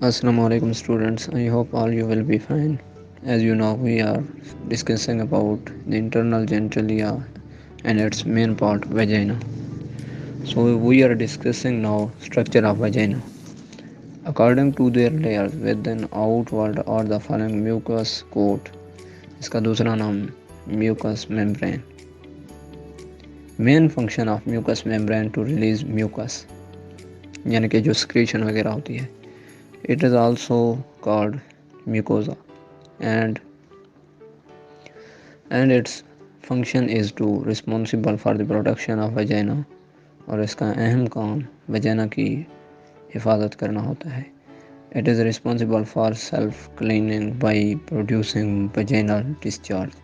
Assalamualaikum students, I hope all you will be fine. As you know, we are discussing about the internal genitalia and its main part, vagina. So we are discussing now structure of vagina. According to their layers within outward or the following mucus coat, इसका दूसरा नाम mucous membrane. Main function of mucous membrane to release mucus, यानी कि जो secretion वगैरह होती है. It is also called mucosa and its function is to responsible for the protection of vagina और इसका अहम काम वजाना की हिफाजत करना होता है. It is responsible for self cleaning by producing vaginal discharge.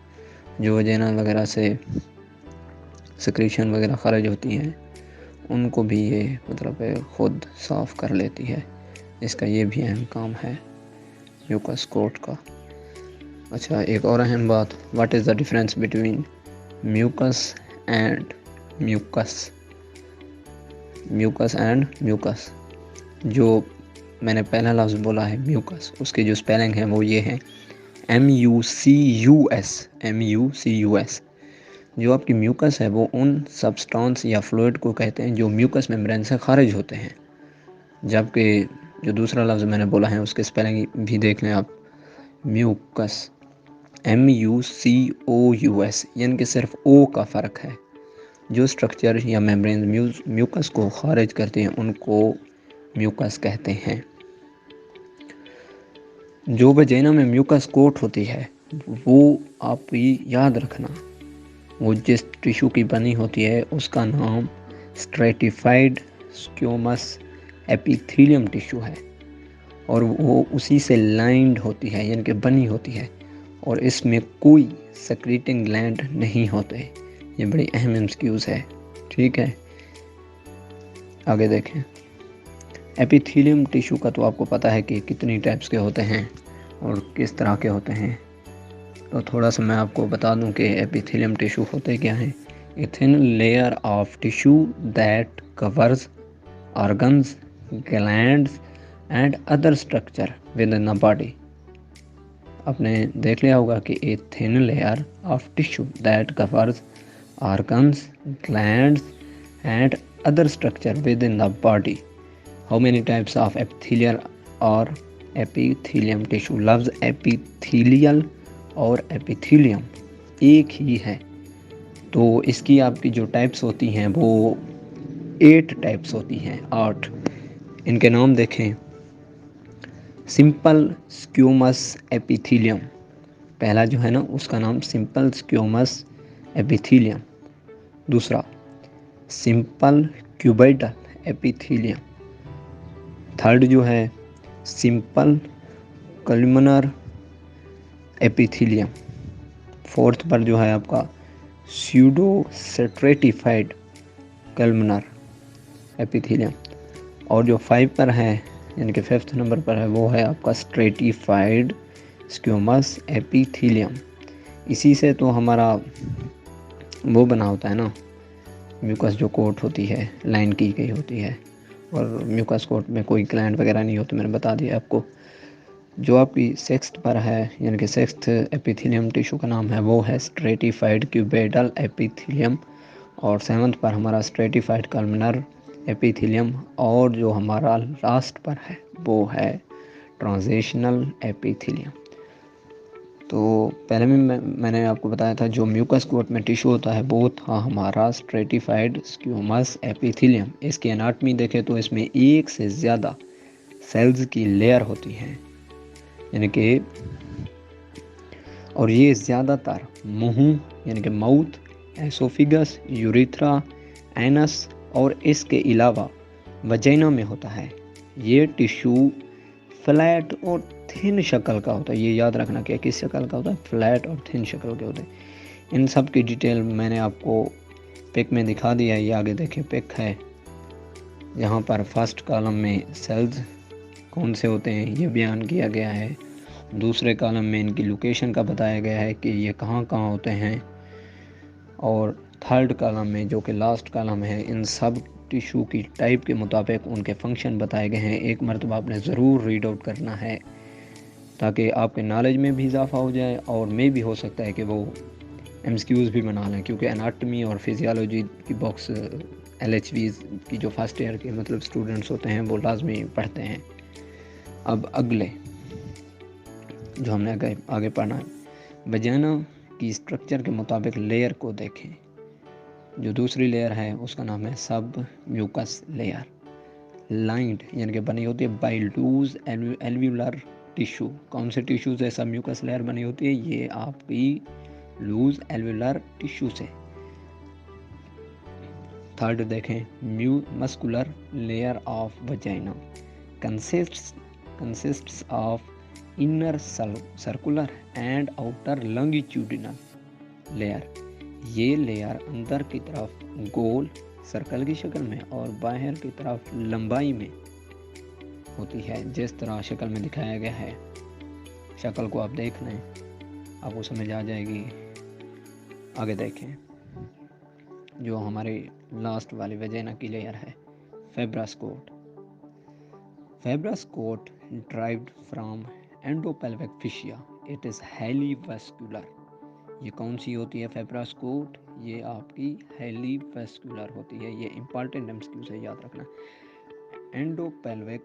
जो वजाना वगैरह से secretion वगैरह खारिज होती हैं उनको भी ये मतलब खुद साफ़ कर लेती है. इसका ये भी अहम काम है म्यूकस कोट का. अच्छा, एक और अहम बात, what is the difference between mucus and mucus. Mucus and mucus, जो मैंने पहला लफ्ज़ बोला है म्यूकस, उसकी जो स्पेलिंग है वो ये है MUCUS. जो आपकी म्यूकस है वो उन सब्सटेंस या फ्लूइड को कहते हैं जो म्यूकस मेम्ब्रेन से खारिज होते हैं, जबकि जो दूसरा लफ्ज़ मैंने बोला है उसके स्पेलिंग भी देख लें आप, म्यूकस MUCOUS, यानी कि सिर्फ ओ का फ़र्क है. जो स्ट्रक्चर या मेम्ब्रेन म्यूकस को खारिज करते हैं उनको म्यूकस कहते हैं. जो वजाइना में म्यूकस कोट होती है वो आप याद रखना, वो जिस टिश्यू की बनी होती है उसका नाम स्ट्रेटिफाइड स्क्यूमस एपिथेलियम टिश्यू है और वो उसी से लाइंड होती है यानी कि बनी होती है और इसमें कोई सेक्रेटिंग ग्लैंड नहीं होते. ये बड़ी अहम एक्सक्यूज़ है, ठीक है. आगे देखें. एपिथेलियम टिश्यू का तो आपको पता है कि कितनी टाइप्स के होते हैं और किस तरह के होते हैं. तो थोड़ा सा मैं आपको बता दूं कि एपिथेलियम टिश्यू होते क्या हैं. A thin layer of tissue that covers organs, glands and other structure with in the body. आपने देख लिया होगा कि a thin layer of tissue that covers organs, glands and other structure with in the body. How many types of epithelial और epithelium tissue. लफ्ज़ epithelial और epithelium एक ही है, तो इसकी आपकी जो टाइप्स होती हैं वो 8 टाइप्स होती हैं. 8. इनके नाम देखें. सिंपल स्क्यूमस एपिथेलियम, पहला जो है ना उसका नाम सिंपल स्क्यूमस एपिथेलियम. दूसरा सिंपल क्यूबोइडल एपिथेलियम. थर्ड जो है सिंपल कल्मनर एपिथेलियम. फोर्थ पर जो है आपका स्यूडो स्ट्रेटिफाइड कल्मनर एपिथेलियम. और जो 5 पर है यानी कि 5th नंबर पर है वो है आपका स्ट्रेटिफाइड स्क्यूमस एपिथेलियम. इसी से तो हमारा वो बना होता है ना, म्यूकस जो कोट होती है लाइन की गई होती है और म्यूकस कोट में कोई ग्लैंड वगैरह नहीं होती, मैंने बता दिया आपको. जो आपकी 6th पर है यानी कि 6th एपिथेलियम टिश्यू का नाम है वो है स्ट्रेटिफाइड क्यूबोइडल एपिथेलियम और 7th पर हमारा स्ट्रेटिफाइड कल्मनर एपिथेलियम और जो हमारा लास्ट पर है वो है ट्रांजिशनल एपिथेलियम. तो पहले में मैंने आपको बताया था जो म्यूकस कोट में टिश्यू होता है वो था हमारा स्ट्रेटिफाइड स्क्यूमस एपिथेलियम. इसकी एनाटमी देखें तो इसमें एक से ज़्यादा सेल्स की लेयर होती हैं यानी कि, और ये ज़्यादातर मुंह यानी कि माउथ, एसोफिगस, यूरिथ्रा, एनस और इसके अलावा वजाइना में होता है. ये टिश्यू फ्लैट और थिन शक्ल का होता है. ये याद रखना कि किस शक्ल का होता है, फ्लैट और थिन शक्ल के होते हैं. इन सब की डिटेल मैंने आपको पिक में दिखा दिया है. ये आगे देखें पिक है, यहाँ पर फर्स्ट कॉलम में सेल्स कौन से होते हैं ये बयान किया गया है. दूसरे कॉलम में इनकी लोकेशन का बताया गया है कि ये कहाँ होते हैं. और थर्ड कॉलम में जो कि लास्ट कॉलम है इन सब टिश्यू की टाइप के मुताबिक उनके फंक्शन बताए गए हैं। एक मरतबा आपने ज़रूर रीड आउट करना है ताकि आपके नॉलेज में भी इजाफा हो जाए, और मे भी हो सकता है कि वो एमसीक्यूज़ भी बना लें, क्योंकि एनाटमी और फिजियोलॉजी की बुक्स LHVs की जो फर्स्ट ईयर के मतलब स्टूडेंट्स होते हैं वो लाजमी पढ़ते हैं। अब अगले जो हमने आगे पढ़ना है, वजाना की स्ट्रक्चर के मुताबिक लेयर को देखें। जो दूसरी लेयर है उसका नाम है सब म्यूकस लेयर। लाइंड यानी कि बनी होती है बाय लूज एल्व्यूलर टिश्यू। कौन से टिश्यू से सब म्यूकस लेयर बनी होती है? ये आपकी लूज एल्व्यूलर टिश्यू से। थर्ड देखें, muscular layer of vagina consists of inner circular and outer longitudinal layer. ये लेयर अंदर की तरफ गोल सर्कल की शक्ल में और बाहर की तरफ लंबाई में होती है, जिस तरह शक्ल में दिखाया गया है। शक्ल को आप देख लें, आपको समझ आ जाएगी। आगे देखें, जो हमारे लास्ट वाली वजाइना की लेयर है, fibrous coat. Fibrous coat derived from endopelvic fascia, it is highly vascular. ये कौन सी होती है फेब्रस कोट? ये आपकी हाईली वेस्कुलर होती है। ये इंपॉर्टेंट एमसीक्यू से याद रखना। एंडोपेल्विक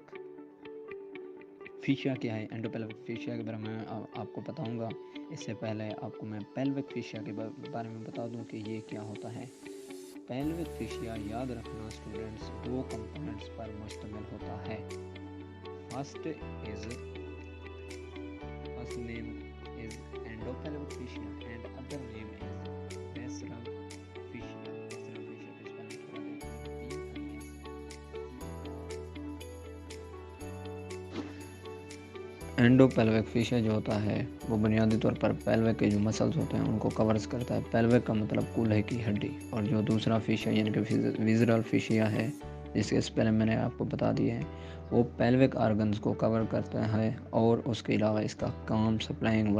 फिशिया क्या है? एंडोपेल्विक फिशिया के बारे में आपको बताऊंगा। इससे पहले आपको मैं पेल्विक फिशिया के बारे में बता दूं कि ये क्या होता है। पेल्विक फिशिया याद रखना स्टूडेंट्स, दो कंपोनेंट्स पर मुश्तमिल होता है। First name is endopelvic fascia and other name is visceral fascia. Visceral fascia की स्पेलिंग थोड़ा देखिए। एंडोपेल्विक फिशिया जो होता है वो बुनियादी तौर पर पेल्विक के जो मसल्स होते हैं उनको कवर्स करता है। पेल्विक का मतलब कूल्हे की हड्डी। और जो दूसरा फिशिया यानी कि विजरल फिशिया है, जिसके स्पेलिंग मैंने आपको बता दिए हैं, वो पेल्विक ऑर्गन्स को कवर करता है। और उसके अलावा इसका काम सप्लाइंग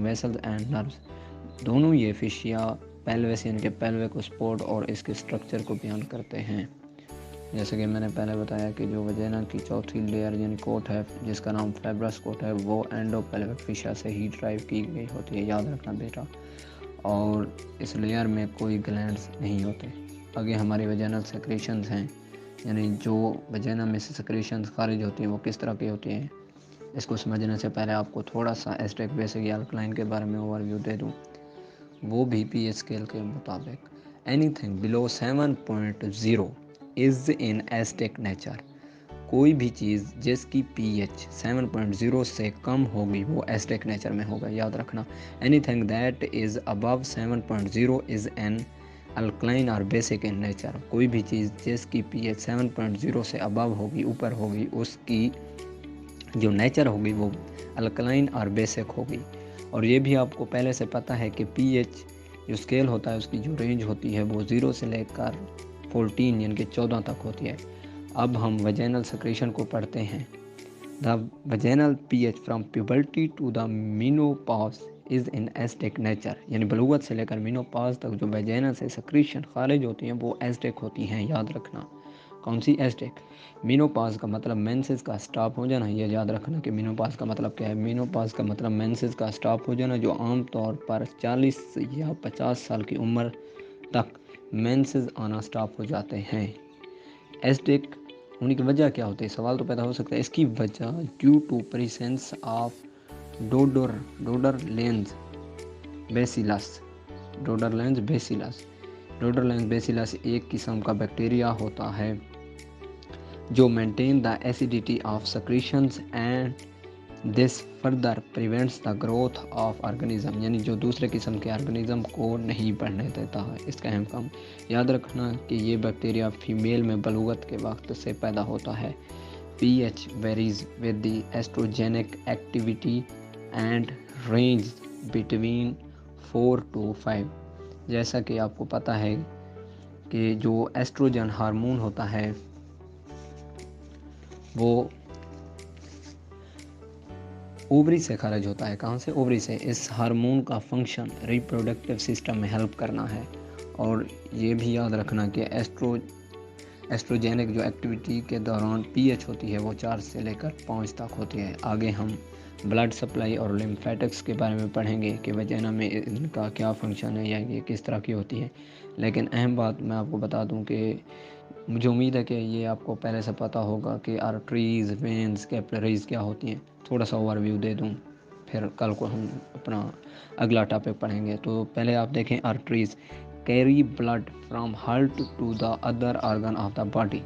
वेसल्स एंड नर्व्स, दोनों ये फिशिया पेल्विस यानी कि पेल्विक स्पोर्ट और इसके स्ट्रक्चर को बयान करते हैं। जैसे कि मैंने पहले बताया कि जो वजाइना की चौथी लेयर यानी कोट है, जिसका नाम फेब्रस कोट है, वो एंडोपेल्विक फिशिया से ही ड्राइव की गई होती है, याद रखना बेटा। और इस लेयर में कोई ग्लैंड्स नहीं होते। आगे हमारी वजाइनल सेक्रेशंस हैं, यानी जो वजाइना में से सेक्रेशंस खारिज होती हैं वो किस तरह की होती हैं। इसको समझने से पहले आपको थोड़ा सा एस्टेक बेसिक अल्कलाइन के बारे में ओवरव्यू दे दूँ। वो भी pH स्केल के मुताबिक anything below 7.0 is in acidic nature. कोई भी चीज़ जिसकी pH 7.0 से कम होगी वो एस्टेक नेचर में होगा, याद रखना। Anything that is above 7.0 is an alkaline और बेसिक इन नेचर। कोई भी चीज़ जिसकी pH 7.0 से अबव होगी, ऊपर होगी, उसकी जो नेचर होगी वो अल्कलाइन और बेसिक होगी। और ये भी आपको पहले से पता है कि pH जो स्केल होता है उसकी जो रेंज होती है वो 0 से लेकर 14 यानी कि 14 तक होती है। अब हम वजाइनल सेक्रेशन को पढ़ते हैं। The vaginal pH from puberty to the menopause is in acidic nature, यानी बलूगत से लेकर मेनोपॉज तक जो वजाइना से सेक्रेशन खारिज होती हैं वो एस्टेक होती हैं, याद रखना। कौन सी? एस्टेक। मेनोपॉज का मतलब मेंसेस का स्टॉप हो जाना, ये याद रखना कि मेनोपॉज का मतलब क्या है। मेनोपॉज का मतलब मेंसेस का स्टॉप हो जाना, जो आमतौर पर 40 या 50 साल की उम्र तक मेंसेस आना स्टॉप हो जाते हैं। एस्टेक होने की वजह क्या होती है? सवाल तो पैदा हो सकता है। इसकी वजह due to presence of Doderlein's bacillus. Doderlein's bacillus एक किस्म का बैक्टीरिया होता है जो maintain the acidity of secretions and this further prevents the growth of organism, यानी जो दूसरे किस्म के ऑर्गेनिज्म को नहीं बढ़ने देता है। इसका अहम काम याद रखना कि ये बैक्टीरिया फीमेल में बलूगत के वक्त से पैदा होता है। pH varies with the oestrogenic activity and range between 4 to 5। जैसा कि आपको पता है कि जो एस्ट्रोजन हार्मोन होता है वो ओवरी से खारिज होता है। कहाँ से? ओवरी से। इस हार्मोन का फंक्शन रिप्रोडक्टिव सिस्टम में हेल्प करना है और ये भी याद रखना कि एस्ट्रोजेनिक जो एक्टिविटी के दौरान पीएच होती है वो 4 से लेकर 5 तक होती है। आगे हम ब्लड सप्लाई और लिम्फेटिक्स के बारे में पढ़ेंगे कि वजाइना में इनका क्या फंक्शन है या ये किस तरह की होती है। लेकिन अहम बात मैं आपको बता दूं कि मुझे उम्मीद है कि ये आपको पहले से पता होगा कि आर्टरीज, वेन्स, कैपिलरीज क्या होती हैं। थोड़ा सा ओवरव्यू दे दूं, फिर कल को हम अपना अगला टॉपिक पढ़ेंगे। तो पहले आप देखें, arteries carry blood from heart to the other organ of the body.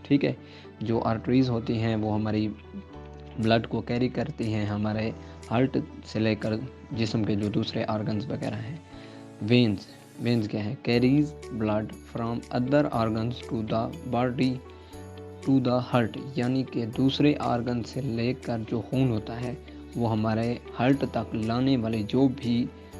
ठीक है, जो आर्टरीज होती हैं वो हमारी ब्लड को कैरी करती हैं हमारे हार्ट से लेकर जिस्म के जो दूसरे ऑर्गन्स वगैरह हैं। वेन्स क्या है? Carries blood from other organs to the body to the heart, यानी कि दूसरे ऑर्गन से लेकर जो खून होता है वो हमारे हार्ट तक लाने वाली जो भी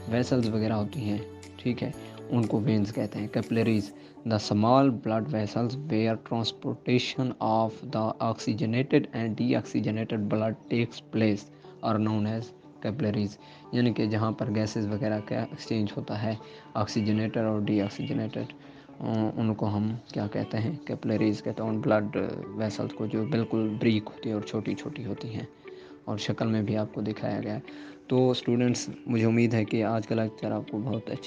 वेसल्स वगैरह होती हैं, ठीक है, उनको वेन्स कहते हैं। Capillaries the small blood vessels where transportation of the oxygenated and deoxygenated blood takes place are known as capillaries, यानी कि जहाँ पर गैसेस वगैरह का एक्सचेंज होता है, ऑक्सीजनेटेड और डीऑक्सीजनेटेड, उनको हम क्या कहते हैं? कैपिलरीज कहते हैं। उन ब्लड वेसल्स को जो बिल्कुल ब्रीक होती है और छोटी छोटी होती हैं, और शक्ल में भी आपको दिखाया गया है। तो स्टूडेंट्स, मुझे उम्मीद है कि आज का लेक्चर आपको बहुत अच्छा